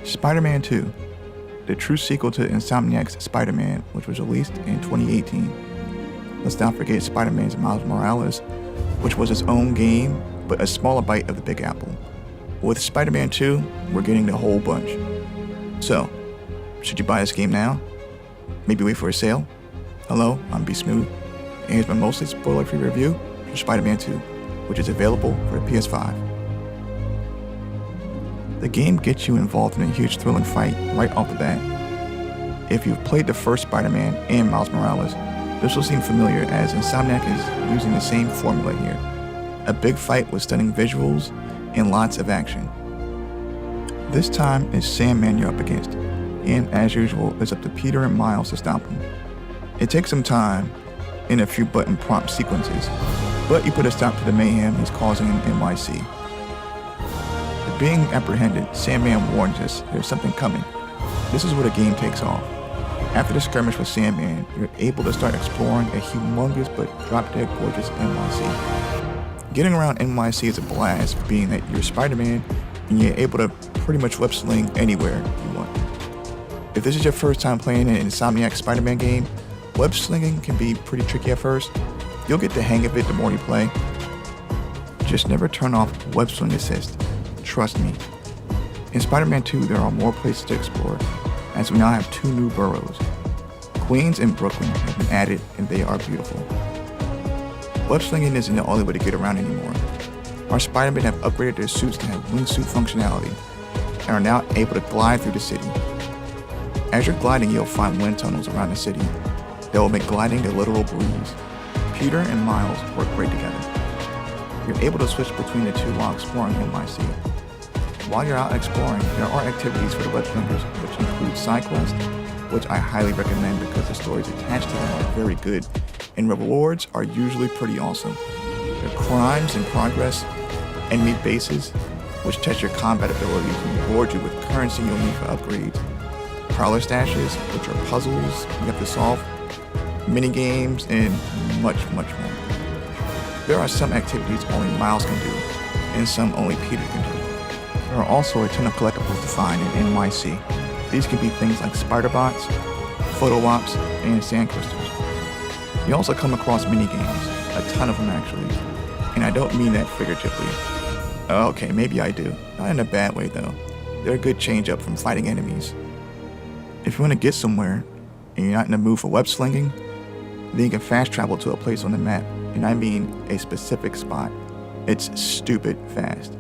Spider-Man 2, the true sequel to Insomniac's Spider-Man, which was released in 2018. Let's not forget Spider-Man's Miles Morales, which was its own game, but a smaller bite of the Big Apple. With Spider-Man 2, we're getting the whole bunch. So, should you buy this game now? Maybe wait for a sale? Hello, I'm B Smooth, and here's my mostly spoiler-free review for Spider-Man 2, which is available for the PS5. The game gets you involved in a huge thrilling fight right off the bat. If you've played the first Spider-Man and Miles Morales, this will seem familiar as Insomniac is using the same formula here. A big fight with stunning visuals and lots of action. This time it's Sandman you're up against, and as usual it's up to Peter and Miles to stop him. It takes some time and a few button prompt sequences, but you put a stop to the mayhem he's causing in NYC. Being apprehended, Sandman warns us there's something coming. This is where the game takes off. After the skirmish with Sandman, you're able to start exploring a humongous but drop-dead gorgeous NYC. Getting around NYC is a blast, being that you're Spider-Man and you're able to pretty much web sling anywhere you want. If this is your first time playing an Insomniac Spider-Man game, web slinging can be pretty tricky at first. You'll get the hang of it the more you play. Just never turn off web swing assist. Trust me. In Spider-Man 2, there are more places to explore, as we now have 2 new boroughs. Queens and Brooklyn have been added, and they are beautiful. Web slinging isn't the only way to get around anymore. Our Spider-Men have upgraded their suits to have wingsuit functionality, and are now able to glide through the city. As you're gliding, you'll find wind tunnels around the city that will make gliding a literal breeze. Peter and Miles work great together. You're able to switch between the 2 while exploring NYC. While you're out exploring, there are activities for the web slingers, which include side quests, which I highly recommend because the stories attached to them are very good, and rewards are usually pretty awesome. There are crimes in progress, enemy bases, which test your combat abilities and reward you with currency you'll need for upgrades, prowler stashes, which are puzzles you have to solve, mini games, and much more. There are some activities only Miles can do, and some only Peter can do. There are also a ton of collectibles to find in NYC. These can be things like spider bots, photo ops, and sand crystals. You also come across mini games, a ton of them actually, and I don't mean that figuratively. Okay, maybe I do. Not in a bad way though. They're a good change up from fighting enemies. If you want to get somewhere, and you're not in the mood for web slinging, then you can fast travel to a place on the map, and I mean a specific spot. It's stupid fast.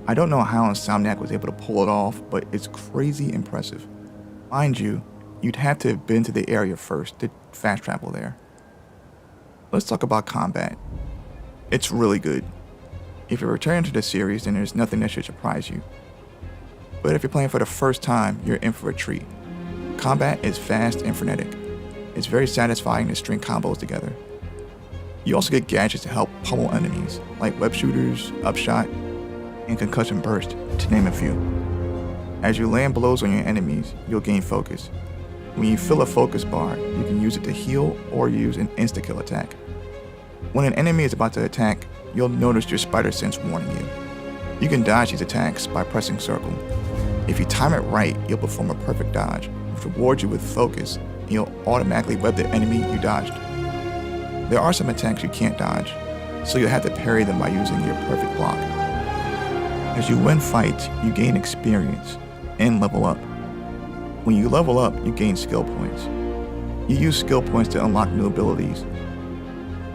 I don't know how Insomniac was able to pull it off, but it's crazy impressive. Mind you, you'd have to have been to the area first to fast travel there. Let's talk about combat. It's really good. If you're returning to the series, then there's nothing that should surprise you. But if you're playing for the first time, you're in for a treat. Combat is fast and frenetic. It's very satisfying to string combos together. You also get gadgets to help pummel enemies, like web shooters, upshot, and concussion burst, to name a few. As you land blows on your enemies, you'll gain focus. When you fill a focus bar, you can use it to heal or use an insta-kill attack. When an enemy is about to attack, you'll notice your spider sense warning you. You can dodge these attacks by pressing circle. If you time it right, you'll perform a perfect dodge, which rewards you with focus, and you'll automatically web the enemy you dodged. There are some attacks you can't dodge, so you'll have to parry them by using your perfect block. As you win fights, you gain experience and level up. When you level up, you gain skill points. You use skill points to unlock new abilities.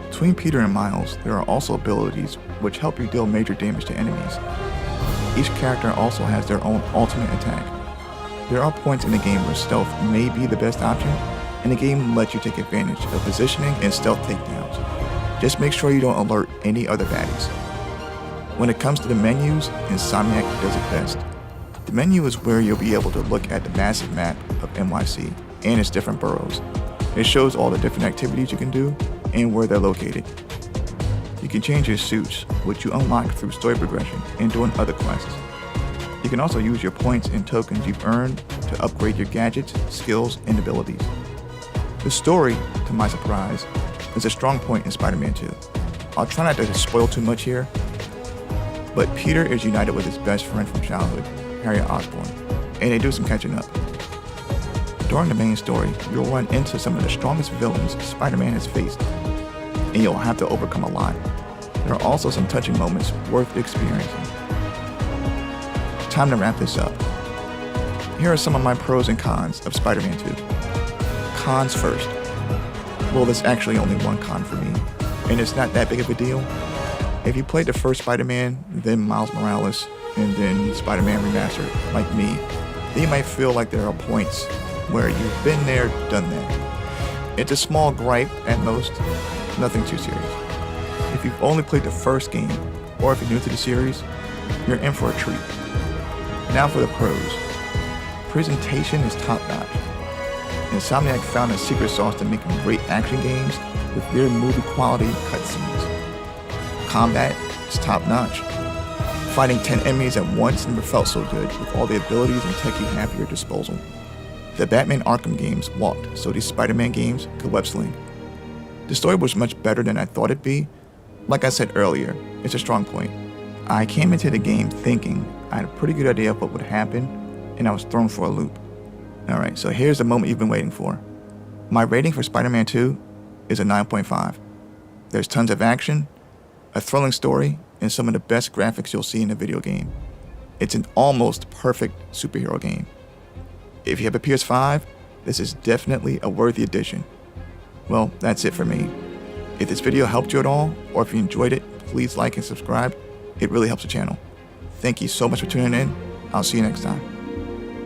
Between Peter and Miles, there are also abilities which help you deal major damage to enemies. Each character also has their own ultimate attack. There are points in the game where stealth may be the best option, and the game lets you take advantage of positioning and stealth takedowns. Just make sure you don't alert any other baddies. When it comes to the menus, Insomniac does it best. The menu is where you'll be able to look at the massive map of NYC and its different boroughs. It shows all the different activities you can do and where they're located. You can change your suits, which you unlock through story progression and doing other quests. You can also use your points and tokens you've earned to upgrade your gadgets, skills, and abilities. The story, to my surprise, is a strong point in Spider-Man 2. I'll try not to spoil too much here, but Peter is united with his best friend from childhood, Harriet Osborn. and they do some catching up. During the main story, you'll run into some of the strongest villains Spider-Man has faced, and you'll have to overcome a lot. There are also some touching moments worth experiencing. Time to wrap this up. Here are some of my pros and cons of Spider-Man 2. Cons first. Well, there's actually only one con for me, and it's not that big of a deal. If you played the first Spider-Man, then Miles Morales, and then Spider-Man Remastered, like me, then you might feel like there are points where you've been there, done that. It's a small gripe at most, nothing too serious. If you've only played the first game, or if you're new to the series, you're in for a treat. Now for the pros. Presentation is top-notch. Insomniac found a secret sauce to making great action games with their movie-quality cutscenes. Combat is top-notch. Fighting 10 enemies at once never felt so good with all the abilities and tech you have at your disposal. The Batman Arkham games walked, so these Spider-Man games could web sling. The story was much better than I thought it'd be. Like I said earlier, it's a strong point. I came into the game thinking I had a pretty good idea of what would happen, and I was thrown for a loop. Alright, so here's the moment you've been waiting for. My rating for Spider-Man 2 is a 9.5. There's tons of action, a thrilling story, and some of the best graphics you'll see in a video game. It's an almost perfect superhero game. If you have a PS5, this is definitely a worthy addition. Well, that's it for me. If this video helped you at all, or if you enjoyed it, please like and subscribe. It really helps the channel. Thank you so much for tuning in. I'll see you next time.